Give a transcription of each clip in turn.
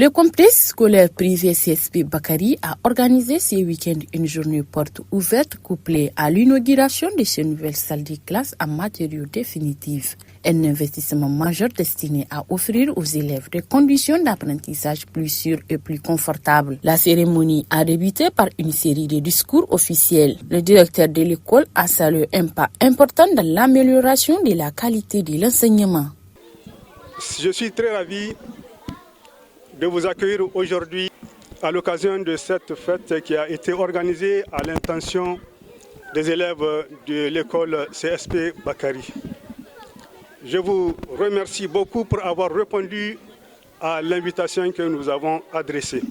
Le complexe scolaire privé CSP Bakary a organisé ce week-end une journée porte ouverte couplée à l'inauguration de ces nouvelles salles de classe en matériaux définitifs. Un investissement majeur destiné à offrir aux élèves des conditions d'apprentissage plus sûres et plus confortables. La cérémonie a débuté par une série de discours officiels. Le directeur de l'école a salué un pas important dans l'amélioration de la qualité de l'enseignement. Je suis très ravi de vous accueillir aujourd'hui à l'occasion de cette fête qui a été organisée à l'intention des élèves de l'école CSP Bakary. Je vous remercie beaucoup pour avoir répondu à l'invitation que nous avons adressée.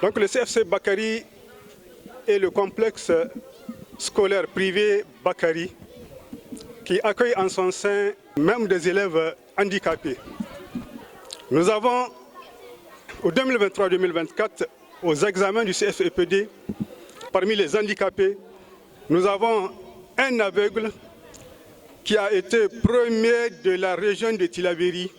Donc le CSP Bakary est le complexe scolaire privé Bakary qui accueille en son sein même des élèves handicapés. Nous avons au 2023-2024, aux examens du CFEPD, parmi les handicapés, nous avons un aveugle qui a été premier de la région de Tillabéri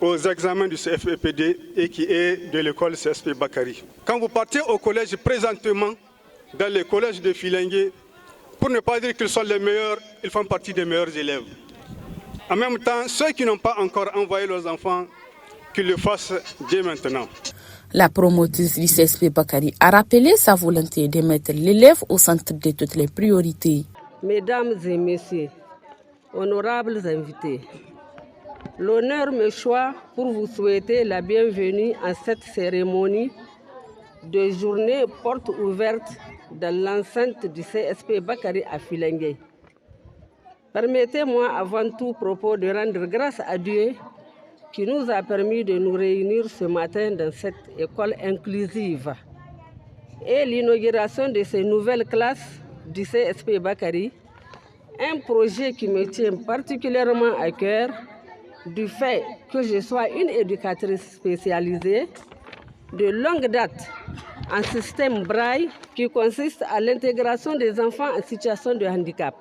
aux examens du CFEPD et qui est de l'école CSP Bakary. Quand vous partez au collège présentement, dans les collèges de Filengue, pour ne pas dire qu'ils sont les meilleurs, ils font partie des meilleurs élèves. En même temps, ceux qui n'ont pas encore envoyé leurs enfants, qu'ils le fassent dès maintenant. La promotrice du CSP Bakary a rappelé sa volonté de mettre l'élève au centre de toutes les priorités. Mesdames et messieurs, honorables invités, l'honneur me choisit pour vous souhaiter la bienvenue à cette cérémonie de journée porte ouverte dans l'enceinte du CSP Bakary à Filengue. Permettez-moi avant tout propos de rendre grâce à Dieu qui nous a permis de nous réunir ce matin dans cette école inclusive. Et l'inauguration de ces nouvelles classes du CSP Bakary, un projet qui me tient particulièrement à cœur du fait que je sois une éducatrice spécialisée de longue date en système Braille qui consiste à l'intégration des enfants en situation de handicap.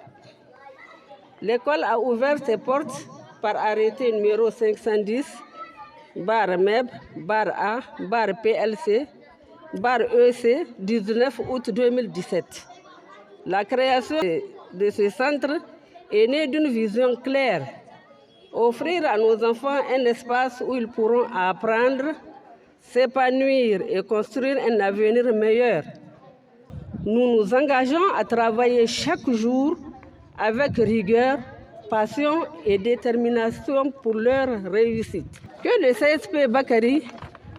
L'école a ouvert ses portes par arrêté numéro 510, barre MEB, barre A, barre PLC, barre EC, 19 août 2017. La création de ce centre est née d'une vision claire, offrir à nos enfants un espace où ils pourront apprendre, s'épanouir et construire un avenir meilleur. Nous nous engageons à travailler chaque jour avec rigueur, passion et détermination pour leur réussite. Que le CSP Bakary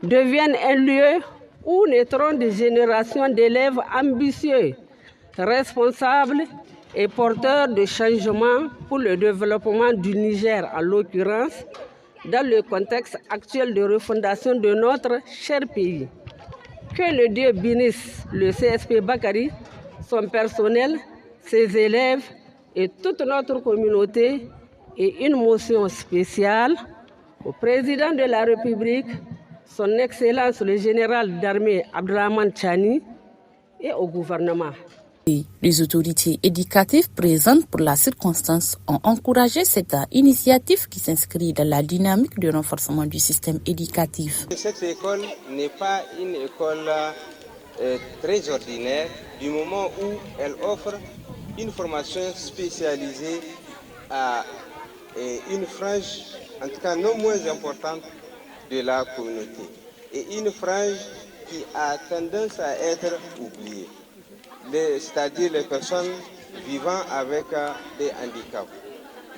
devienne un lieu où naîtront des générations d'élèves ambitieux, responsables et porteurs de changements pour le développement du Niger en l'occurrence, dans le contexte actuel de refondation de notre cher pays. Que le Dieu bénisse le CSP Bakary, son personnel, ses élèves, et toute notre communauté, et une motion spéciale au président de la République, son Excellence le général d'armée Abdrahmane Tchani, et au gouvernement. Les autorités éducatives présentes pour la circonstance ont encouragé cette initiative qui s'inscrit dans la dynamique de renforcement du système éducatif. Cette école n'est pas une école très ordinaire du moment où elle offre une formation spécialisée à une frange, en tout cas non moins importante, de la communauté. Et une frange qui a tendance à être oubliée, c'est-à-dire les personnes vivant avec des handicaps.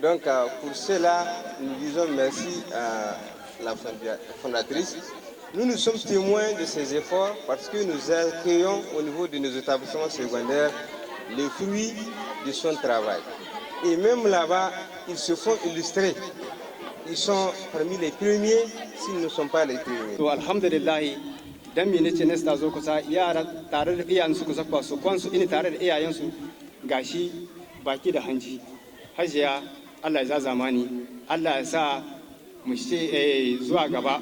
Donc pour cela, nous disons merci à la fondatrice. Nous sommes témoins de ces efforts parce que nous accueillons au niveau de nos établissements secondaires les fruits de son travail. Et même là-bas, ils se font illustrer. Ils sont parmi les premiers s'ils ne sont pas les premiers. To alhamdulillah, dan mene ce nesta zo kusa yara tare da iyayensu kusa kwaso kwansu ina tare da iyayensu gashi baki da hanji. Hajiya Allah ya zamani, Allah ya sa mu ce zuwa gaba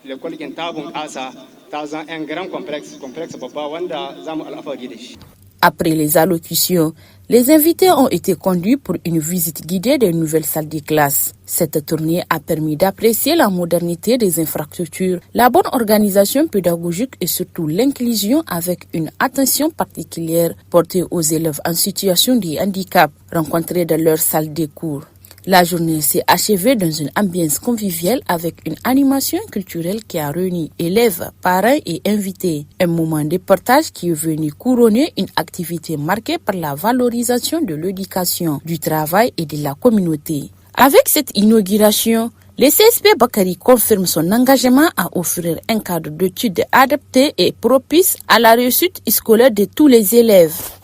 lekwalkin tabun ƙasa ta zan yan grand complex babba wanda zamu alfahari da shi. Après les allocutions, les invités ont été conduits pour une visite guidée des nouvelles salles de classe. Cette tournée a permis d'apprécier la modernité des infrastructures, la bonne organisation pédagogique et surtout l'inclusion avec une attention particulière portée aux élèves en situation de handicap rencontrés dans leur salle de cours. La journée s'est achevée dans une ambiance conviviale avec une animation culturelle qui a réuni élèves, parents et invités. Un moment de partage qui est venu couronner une activité marquée par la valorisation de l'éducation, du travail et de la communauté. Avec cette inauguration, le CSP Bakari confirme son engagement à offrir un cadre d'études adapté et propice à la réussite scolaire de tous les élèves.